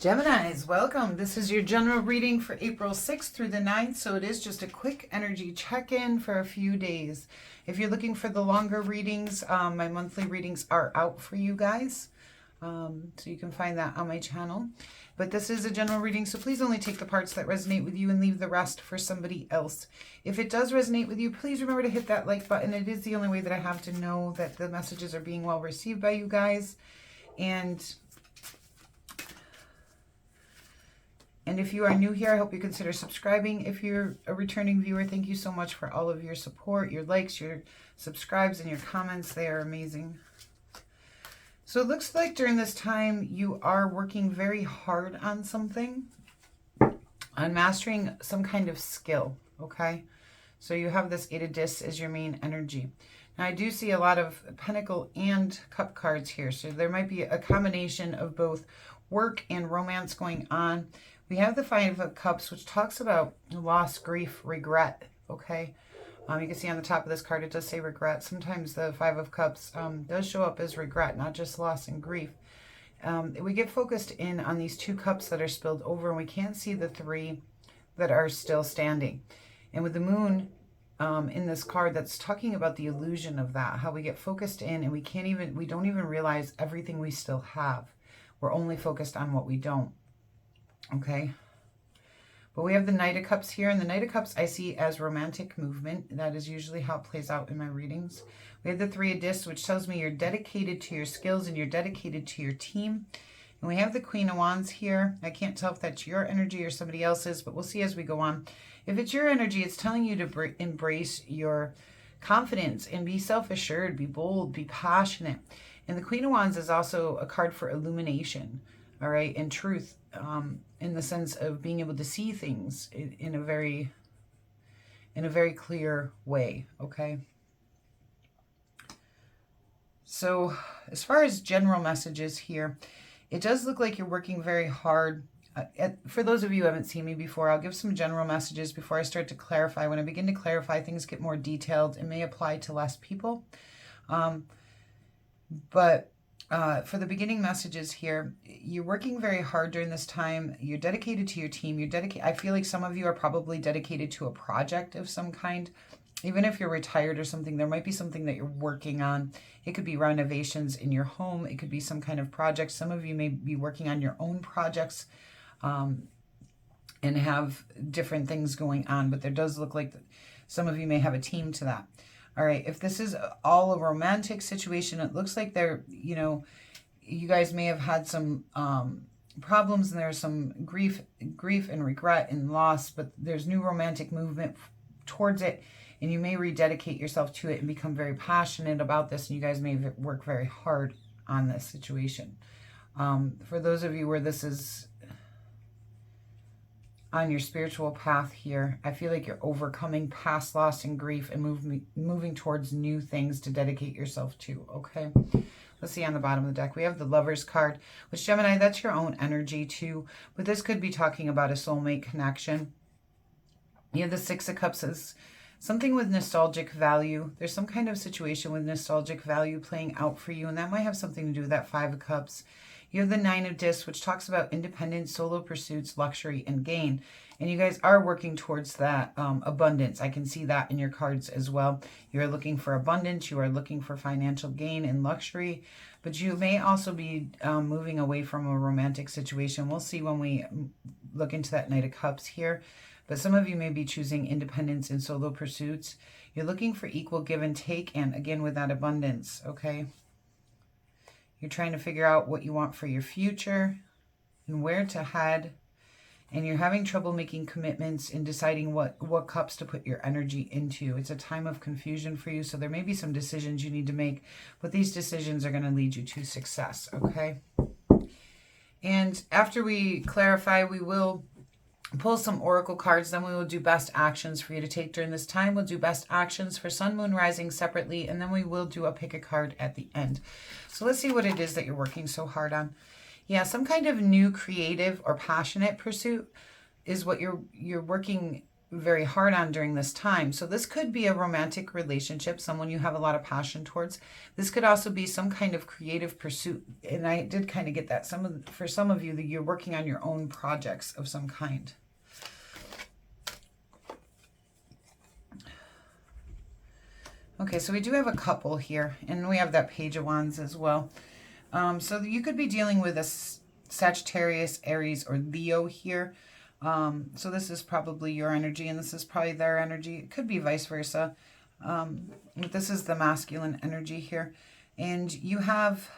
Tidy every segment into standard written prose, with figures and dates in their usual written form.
Geminis, welcome. This is your general reading for April 6th through the 9th, so it is just a quick energy check-in for a few days. If you're looking for the longer readings, my monthly readings are out for you guys, so you can find that on my channel. But this is a general reading, so please only take the parts that resonate with you and leave the rest for somebody else. If it does resonate with you, please remember to hit that like button. It is the only way that I have to know that the messages are being well received by you guys. And if you are new here, I hope you consider subscribing. If you're a returning viewer, thank you so much for all of your support, your likes, your subscribes, and your comments. They are amazing. So it looks like during this time, you are working very hard on something, on mastering some kind of skill, okay? So you have this Eight of Discs as your main energy. Now, I do see a lot of Pentacle and Cup cards here, so there might be a combination of both work and romance going on. We have the Five of Cups, which talks about loss, grief, regret, okay? You can see on the top of this card, it does say regret. Sometimes the Five of Cups does show up as regret, not just loss and grief. We get focused in on these two cups that are spilled over, and we can't see the three that are still standing. And with the moon in this card, that's talking about the illusion of that, how we get focused in and we don't even realize everything we still have. We're only focused on what we don't. Okay, but we have the Knight of Cups here, and the Knight of Cups I see as romantic movement. That is usually how it plays out in my readings. We have the Three of Discs, which tells me you're dedicated to your skills and you're dedicated to your team. And we have the Queen of Wands here. I can't tell if that's your energy or somebody else's, but we'll see as we go on. If it's your energy, it's telling you to embrace your confidence and be self-assured, be bold, be passionate. And the Queen of Wands is also a card for illumination, all right, and truth, in the sense of being able to see things in a very clear way, okay? So as far as general messages here, it does look like you're working very hard. For those of you who haven't seen me before, I'll give some general messages before I start to clarify. When I begin to clarify, things get more detailed. It may apply to less people. For the beginning messages here, you're working very hard during this time. You're dedicated to your team. I feel like some of you are probably dedicated to a project of some kind. Even if you're retired or something, there might be something that you're working on. It could be renovations in your home. It could be some kind of project. Some of you may be working on your own projects and have different things going on. But there does look like some of you may have a team to that. All right, if this is all a romantic situation, it looks like you guys may have had some problems and there's some grief and regret and loss, but there's new romantic movement towards it, and you may rededicate yourself to it and become very passionate about this, and you guys may work very hard on this situation. For those of you where this is on your spiritual path here, I feel like you're overcoming past loss and grief and moving towards new things to dedicate yourself to, okay? Let's see on the bottom of the deck. We have the Lover's card, which, Gemini, that's your own energy too, but this could be talking about a soulmate connection. You have the Six of Cups as something with nostalgic value. There's some kind of situation with nostalgic value playing out for you, and that might have something to do with that Five of Cups. You have the Nine of Discs, which talks about independence, solo pursuits, luxury, and gain. And you guys are working towards that abundance. I can see that in your cards as well. You're looking for abundance. You are looking for financial gain and luxury. But you may also be moving away from a romantic situation. We'll see when we look into that Knight of Cups here. But some of you may be choosing independence and solo pursuits. You're looking for equal give and take, and again with that abundance, okay? You're trying to figure out what you want for your future and where to head. And you're having trouble making commitments and deciding what cups to put your energy into. It's a time of confusion for you. So there may be some decisions you need to make, but these decisions are going to lead you to success, okay? And after we clarify, we will pull some oracle cards. Then we will do best actions for you to take during this time. We'll do best actions for Sun, Moon, Rising separately, and then we will do a pick a card at the end. So let's see what it is that you're working so hard on. Yeah, some kind of new creative or passionate pursuit is what you're working very hard on during this time. So this could be a romantic relationship, someone you have a lot of passion towards. This could also be some kind of creative pursuit. And I did kind of get that. For some of you, that you're working on your own projects of some kind. Okay, so we do have a couple here, and we have that Page of Wands as well. So you could be dealing with a Sagittarius, Aries, or Leo here. So this is probably your energy, and this is probably their energy. It could be vice versa. But this is the masculine energy here. And you have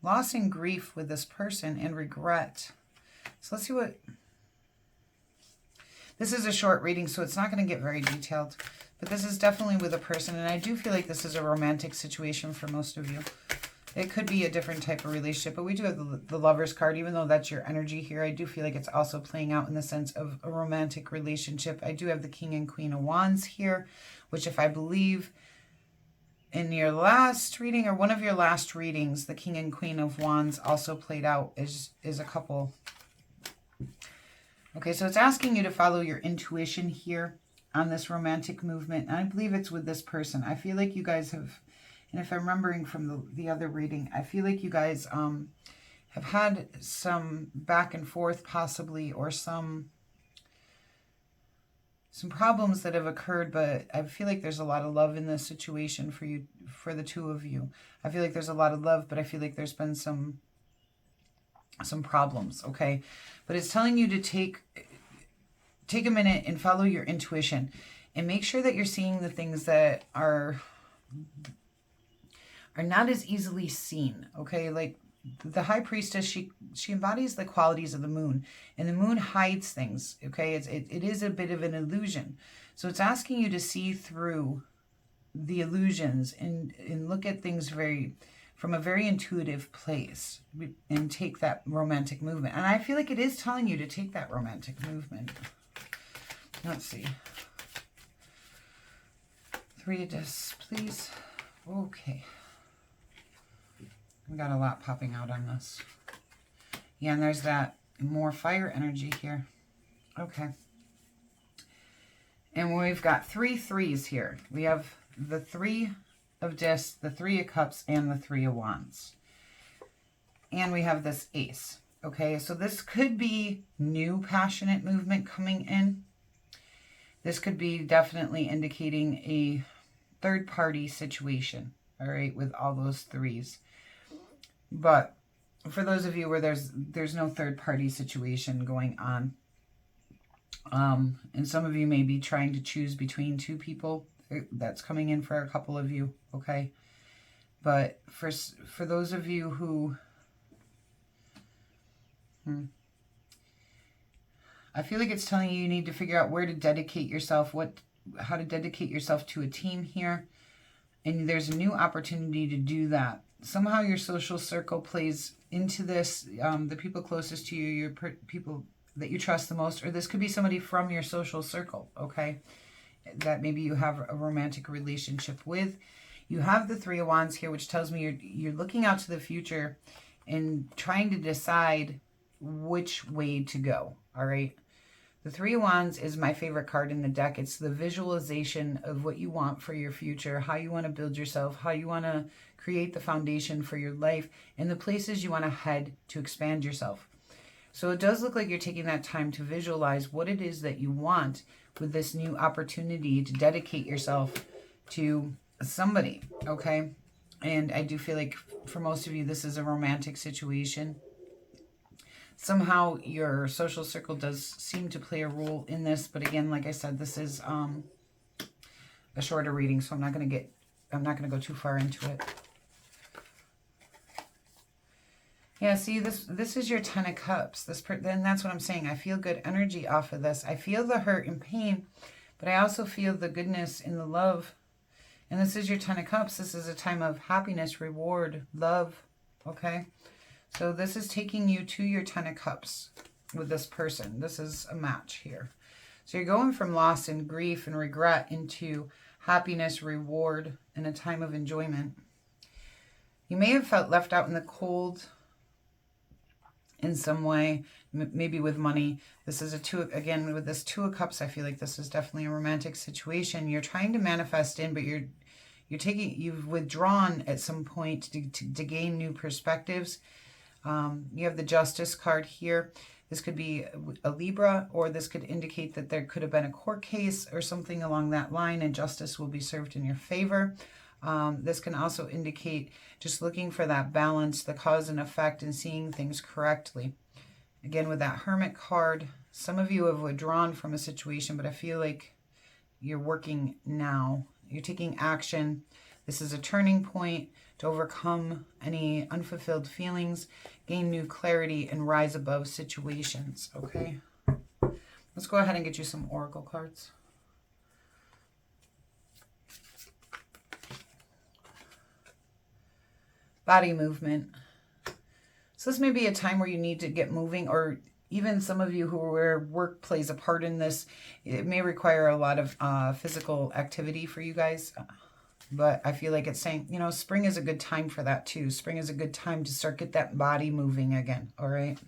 loss and grief with this person and regret. So let's see what... This is a short reading, so it's not going to get very detailed. But this is definitely with a person, and I do feel like this is a romantic situation for most of you. It could be a different type of relationship, but we do have the Lover's card. Even though that's your energy here, I do feel like it's also playing out in the sense of a romantic relationship. I do have the King and Queen of Wands here, which if I believe in your last reading or one of your last readings, the King and Queen of Wands also played out as a couple. Okay, so it's asking you to follow your intuition here on this romantic movement. And I believe it's with this person. I feel like you guys have, and if I'm remembering from the other reading, I feel like you guys have had some back and forth possibly, or some problems that have occurred, but I feel like there's a lot of love in this situation for you, for the two of you. I feel like there's a lot of love, but I feel like there's been some problems, okay? But it's telling you to take a minute and follow your intuition and make sure that you're seeing the things that are not as easily seen, okay? Like the High Priestess, she embodies the qualities of the moon, and the moon hides things, okay? It is a bit of an illusion. So it's asking you to see through the illusions and look at things from a very intuitive place and take that romantic movement. And I feel like it is telling you to take that romantic movement. Let's see. 3 of discs, please. Okay. We got a lot popping out on this. Yeah, and there's that more fire energy here. Okay. And we've got 3 threes here. We have the 3 of discs, the 3 of cups, and the 3 of wands. And we have this ace. Okay, so this could be new passionate movement coming in. This could be definitely indicating a third-party situation, all right, with all those threes. But for those of you where there's no third-party situation going on, and some of you may be trying to choose between 2 people, that's coming in for a couple of you, okay? But for those of you who... I feel like it's telling you need to figure out where to dedicate yourself, how to dedicate yourself to a team here. And there's a new opportunity to do that. Somehow your social circle plays into this. The people closest to you, your people that you trust the most, or this could be somebody from your social circle, okay? That maybe you have a romantic relationship with. You have the 3 of Wands here, which tells me you're looking out to the future and trying to decide which way to go, all right? The 3 of Wands is my favorite card in the deck. It's the visualization of what you want for your future, how you want to build yourself, how you want to create the foundation for your life, and the places you want to head to expand yourself. So it does look like you're taking that time to visualize what it is that you want with this new opportunity to dedicate yourself to somebody, okay? And I do feel like for most of you, this is a romantic situation. Somehow your social circle does seem to play a role in this, but again, like I said, this is a shorter reading, so I'm not going to go too far into it. Yeah, see, this is your 10 of Cups. Then that's what I'm saying. I feel good energy off of this. I feel the hurt and pain, but I also feel the goodness and the love. And this is your 10 of Cups. This is a time of happiness, reward, love, okay? So this is taking you to your 10 of Cups with this person. This is a match here. So you're going from loss and grief and regret into happiness, reward, and a time of enjoyment. You may have felt left out in the cold in some way, maybe with money. This is a two, again, with this Two of Cups, I feel like this is definitely a romantic situation. You're trying to manifest in, but you've withdrawn at some point to gain new perspectives. You have the Justice card here. This could be a Libra, or this could indicate that there could have been a court case or something along that line, and justice will be served in your favor. This can also indicate just looking for that balance, the cause and effect, and seeing things correctly. Again, with that Hermit card, some of you have withdrawn from a situation, but I feel like you're working now. You're taking action. This is a turning point to overcome any unfulfilled feelings, gain new clarity, and rise above situations, okay? Let's go ahead and get you some oracle cards. Body movement. So this may be a time where you need to get moving, or even some of you where work plays a part in this, it may require a lot of physical activity for you guys. But I feel like it's saying, you know, spring is a good time for that too. Spring is a good time to start get that body moving again, all right?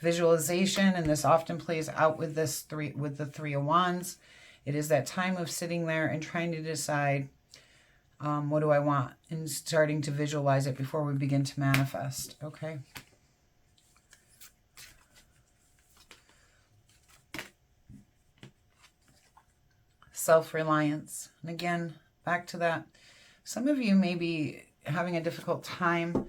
Visualization, and this often plays out with the Three of Wands. It is that time of sitting there and trying to decide, what do I want? And starting to visualize it before we begin to manifest, okay? Self-reliance. And again, back to that. Some of you may be having a difficult time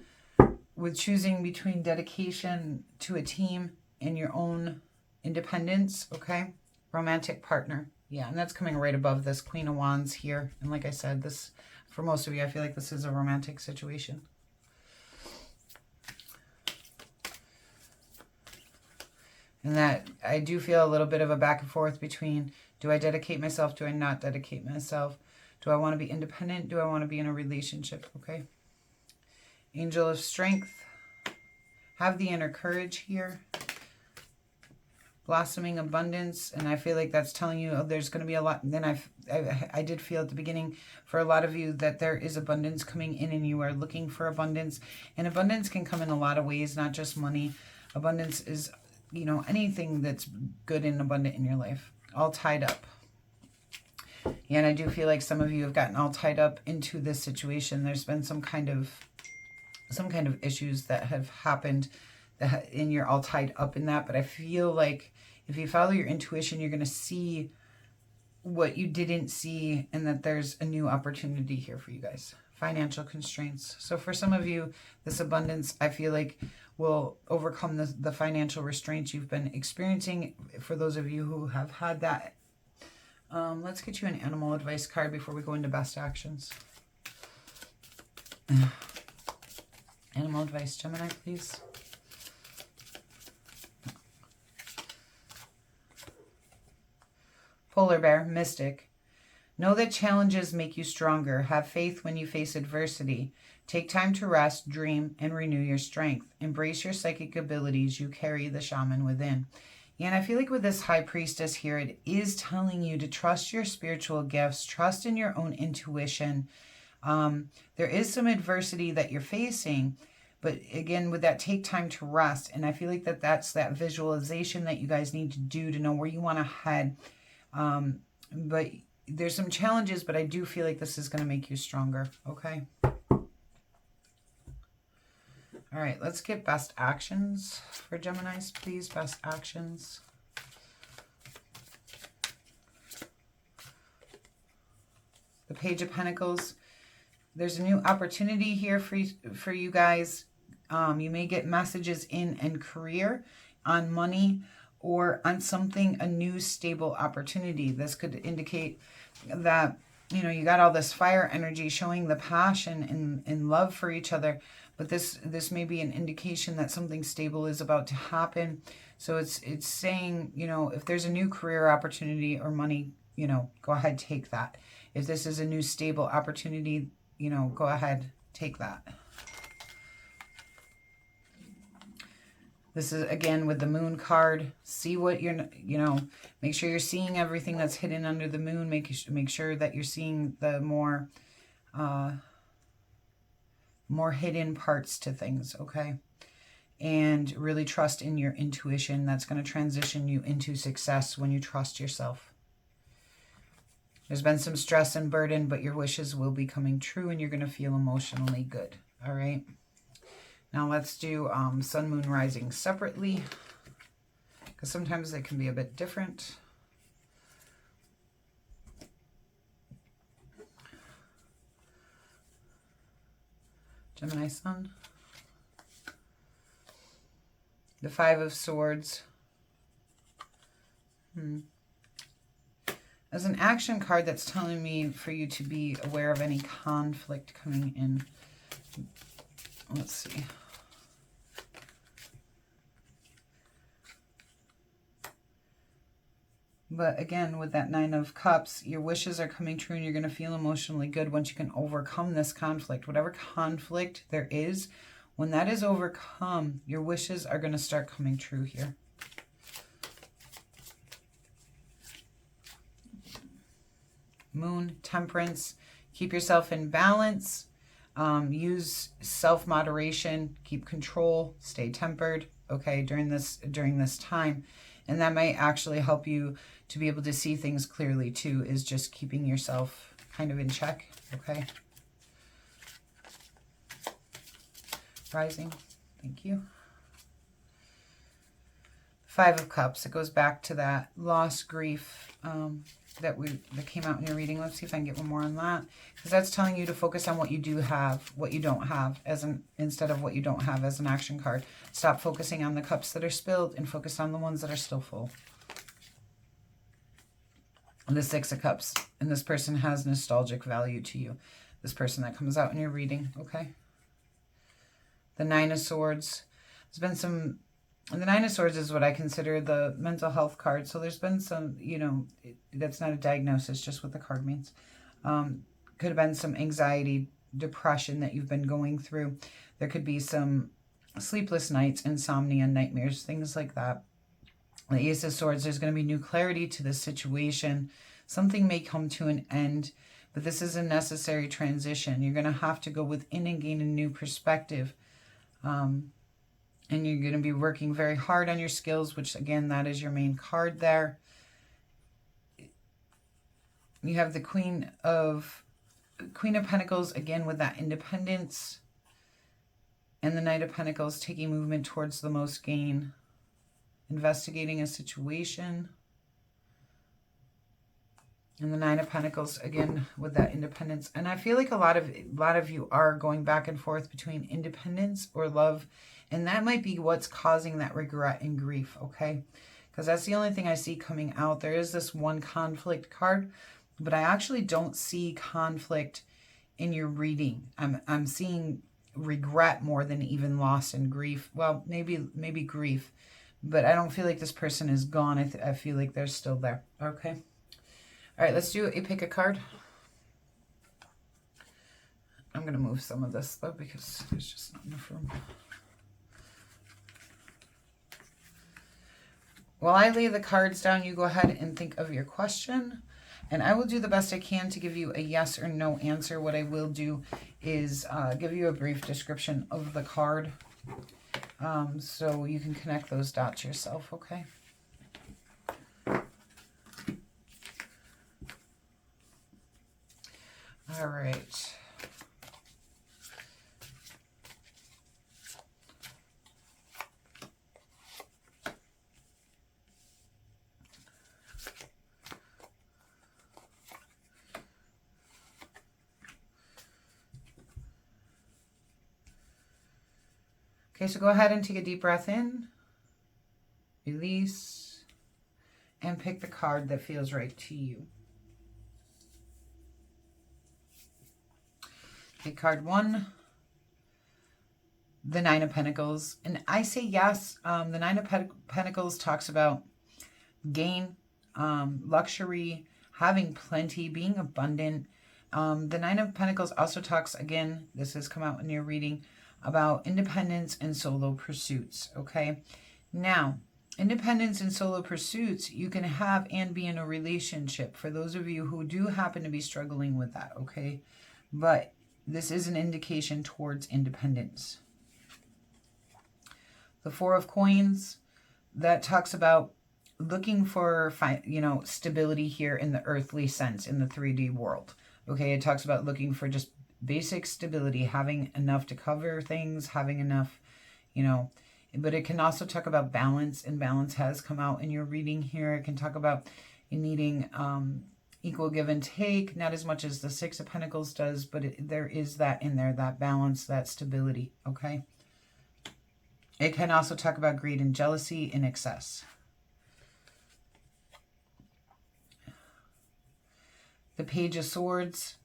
with choosing between dedication to a team and your own independence, okay? Romantic partner. Yeah, and that's coming right above this Queen of Wands here. And like I said, this, for most of you, I feel like this is a romantic situation. And that I do feel a little bit of a back and forth between, do I dedicate myself? Do I not dedicate myself? Do I want to be independent? Do I want to be in a relationship? Okay. Angel of Strength. Have the inner courage here. Blossoming abundance. And I feel like that's telling you, oh, there's going to be a lot. And then I did feel at the beginning for a lot of you that there is abundance coming in and you are looking for abundance. And abundance can come in a lot of ways, not just money. Abundance is, you know, anything that's good and abundant in your life. All tied up. Yeah, and I do feel like some of you have gotten all tied up into this situation. There's been some kind of issues that have happened and you're all tied up in that. But I feel like if you follow your intuition, you're going to see what you didn't see, and that there's a new opportunity here for you guys. Financial constraints. So for some of you, this abundance, I feel like, will overcome the financial restraints you've been experiencing. For those of you who have had that, let's get you an animal advice card before we go into best actions. Animal advice, Gemini, please. Polar bear, mystic. Know that challenges make you stronger. Have faith when you face adversity. Take time to rest, dream, and renew your strength. Embrace your psychic abilities. You carry the shaman within. And I feel like with this high priestess here, it is telling you to trust your spiritual gifts, trust in your own intuition. There is some adversity that you're facing, but again, with that, take time to rest. And I feel like that's that visualization that you guys need to do to know where you want to head. But there's some challenges, but I do feel like this is going to make you stronger. Okay. All right, let's get best actions for Geminis, please. Best actions. The Page of Pentacles. There's a new opportunity here for you guys. You may get messages in career, on money, or on something, a new stable opportunity. This could indicate that, you know, you got all this fire energy showing the passion and love for each other. But this may be an indication that something stable is about to happen. So it's saying, you know, if there's a new career opportunity or money, you know, go ahead, take that. If this is a new stable opportunity, you know, go ahead, take that. This is, again, with the moon card. See what you're, you know, make sure you're seeing everything that's hidden under the moon. Make sure that you're seeing the more hidden parts to things, okay? and really trust in your intuition. That's going to transition you into success when you trust yourself. There's been some stress and burden, but your wishes will be coming true and you're going to feel emotionally good. All right. Now let's do sun, moon, rising separately, because sometimes they can be a bit different. Gemini sun. The Five of Swords. As an action card, that's telling me for you to be aware of any conflict coming in. Let's see. But again, with that Nine of Cups, your wishes are coming true and you're going to feel emotionally good once you can overcome this conflict. Whatever conflict there is, when that is overcome, your wishes are going to start coming true here. Moon, Temperance. Keep yourself in balance. Use self-moderation. Keep control. Stay tempered, okay, during this time. And that might actually help you to be able to see things clearly too, is just keeping yourself kind of in check, okay? Rising, thank you. Five of Cups, it goes back to that loss, grief that came out in your reading. Let's see if I can get one more on that, because that's telling you to focus on what you do have, what you don't have, instead of what you don't have as an action card. Stop focusing on the cups that are spilled and focus on the ones that are still full. And the Six of Cups, and this person has nostalgic value to you. This person that comes out in your reading, okay? The Nine of Swords. There's been some... And the Nine of Swords is what I consider the mental health card. So there's been some, you know, that's not a diagnosis, just what the card means. Could have been some anxiety, depression that you've been going through. There could be some sleepless nights, insomnia, nightmares, things like that. The Ace of Swords, there's going to be new clarity to this situation. Something may come to an end, but this is a necessary transition. You're going to have to go within and gain a new perspective. And you're going to be working very hard on your skills, which, again, that is your main card there. You have the Queen of Pentacles, again, with that independence. And the Knight of Pentacles taking movement towards the most gain. Investigating a situation. And the Nine of Pentacles, again, with that independence. And I feel like a lot of you are going back and forth between independence or love. And that might be what's causing that regret and grief, okay? Because that's the only thing I see coming out. There is this one conflict card, but I actually don't see conflict in your reading. I'm seeing regret more than even loss and grief. Well, maybe grief, but I don't feel like this person is gone. I feel like they're still there, okay? All right, let's do a pick a card. I'm going to move some of this, though, because there's just not enough room. While I lay the cards down, you go ahead and think of your question. And I will do the best I can to give you a yes or no answer. What I will do is give you a brief description of the card. So you can connect those dots yourself, okay? All right. Okay, so go ahead and take a deep breath in, release, and pick the card that feels right to you. Okay, card one, the Nine of Pentacles. And I say yes, the Nine of Pentacles talks about gain, luxury, having plenty, being abundant. The Nine of Pentacles also talks, again, this has come out in your reading, about independence and solo pursuits, okay? Now, independence and solo pursuits, you can have and be in a relationship for those of you who do happen to be struggling with that, okay? But this is an indication towards independence. The Four of Coins, that talks about looking for, stability here in the earthly sense, in the 3D world. Okay, it talks about looking for just basic stability, having enough to cover things, having enough, but it can also talk about balance, and balance has come out in your reading here. It can talk about you needing equal give and take, not as much as the Six of Pentacles does, but there is that in there, that balance, that stability, okay? It can also talk about greed and jealousy in excess. The Page of Swords.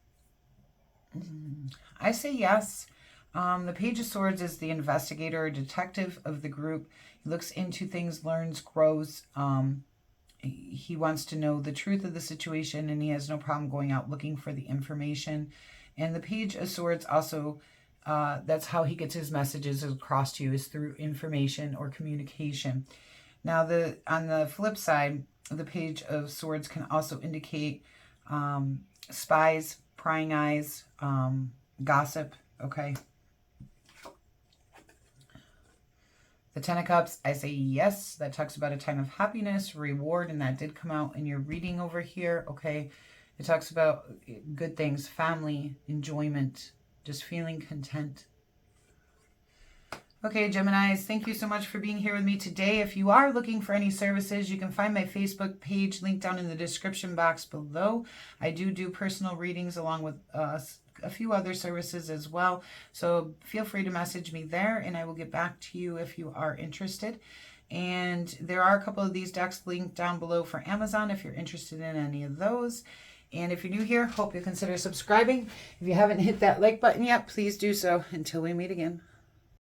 I say yes. The Page of Swords is the investigator or detective of the group. He looks into things, learns, grows. He wants to know the truth of the situation, and he has no problem going out looking for the information. And the Page of Swords also, that's how he gets his messages across to you, is through information or communication. Now, on the flip side, the Page of Swords can also indicate spies, prying eyes, gossip, okay? The Ten of Cups, I say yes. That talks about a time of happiness, reward, and that did come out in your reading over here, okay? It talks about good things, family, enjoyment, just feeling content. Okay, Geminis, thank you so much for being here with me today. If you are looking for any services, you can find my Facebook page linked down in the description box below. I do personal readings along with a few other services as well. So feel free to message me there, and I will get back to you if you are interested. And there are a couple of these decks linked down below for Amazon if you're interested in any of those. And if you're new here, hope you consider subscribing. If you haven't hit that like button yet, please do so. Until we meet again.